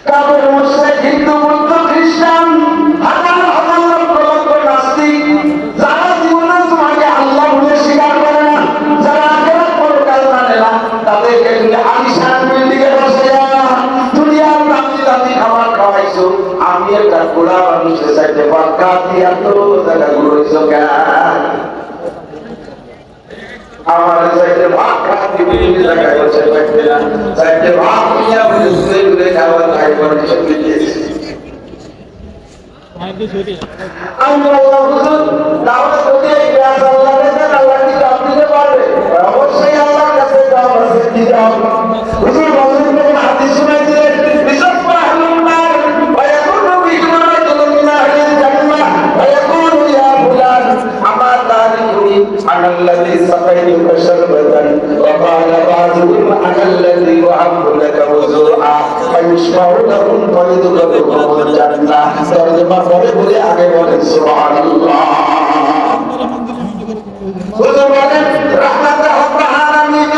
কাফের মুশরিক হিন্দু বৌদ্ধ খ্রিস্টান হাজার হাজার লক্ষ লক্ষ নাস্তিক যারা জীবনে তোমাকে আল্লাহ বলে স্বীকার করে না, যারা আখিরাত পরকাল মানে না, তাদেরকে তুমি আলিশান বিল্ডিংয়ে বসাইয়া দুনিয়ার দামি দামি খাবার খাওয়াইছো। আমি একটা গোড়া মানুষের চাইতে বাক্কা দিয়া তো জায়গা ঘুরেছো কেন? আমার চাইতে ভাত খাওয়া বিভিন্ন জায়গায় বসে থাকবে না, চাইতে ভাত নিয়ে ঘুরে ঘুরে খাওয়ার ভাই কন্ডিশন দিয়েছি। আমরা আল্লাহ হুজুর দাওয়াত করতে গ্যাস আল্লাহ দেন, আল্লাহ কি দাম দিতে পারবে? অবশ্যই আল্লাহর কাছে দাম আছে, কি দাম? হুজুর বলেন কোন হাদিস শুনাইছিলেন, বিশাল আহলুন নার ওয়া ইয়াকুনু বিজমারাতুল মিন আহলিল জান্নাহ ওয়া ইয়াকুনু ইয়া ফুলান আমা তারিকুনি আনাল্লাযী সাকাইতুকা শারবাতান ওয়া ক্বালা বাযুহুম আনাল্লাযী ওয়াহাবতু লাকা wudu'a ফায়ুশফাউ লাহুম ফায়ুদখালুহুমুল জান্নাহ। তরজমা পরে বলে আগে বলেন সুবহানাল্লাহ। হুজুর বলেন রাহমাতুল আলামিন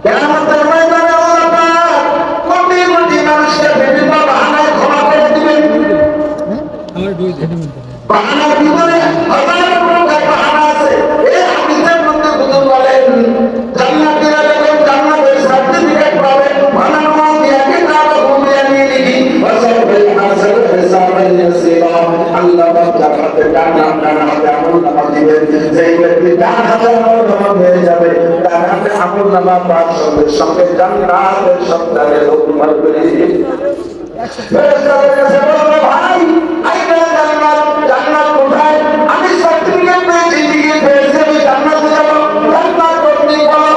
কিয়ামতের ময়দানে আল্লাহ পাক কোটি কোটি মানুষকে বিভিন্ন বাহানায় ক্ষমা করে দিবেন। বাহানার ভিতরে হাজার প্রকার বাহানা আছে। এই হাদিসের মধ্যে হুজুর বলেন জান্নাতীরা যখন জান্নাতের সার্টিফিকেট পাবেন, বানানো দিয়ে কিতাবুহু বিয়ামিনিহি ওয়া সাউফা ইউহাসাবু হিসাবান ইয়াসীরা। আল্লাহ পাক জান্নাতে ডান হাতে আমলনামা দিবেন। যেই ব্যক্তি ডান হাতে আমলনামা পেয়ে যাবে, ডান হাতে আমলনামা পাওয়ার সঙ্গে সঙ্গে জান্নাতের সন্তানের হুকুম হবে। ফেরেশতাদের কাছে বলবে, ভাই আইনা জান্নাত, জান্নাত কোথায়? আমি সার্টিফিকেট পেয়েছি, টিকিট পেয়েছি, আমি জান্নাতে যাব। জান্নাত কোথায় বলো?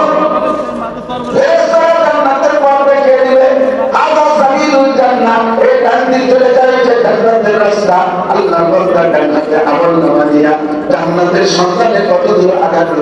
ফেরেশতারা জান্নাতের পথ দেখিয়ে দিবে। হাযা সাবিলুল জান্নাহ, এই ডান দিকে চলে যায়, এটা জান্নাতের রাস্তা। আল্লাহ বলবেন জান্নাতে আমলনামা দিয়া জান্নাতের সন্ধানে কত দূর আগানোর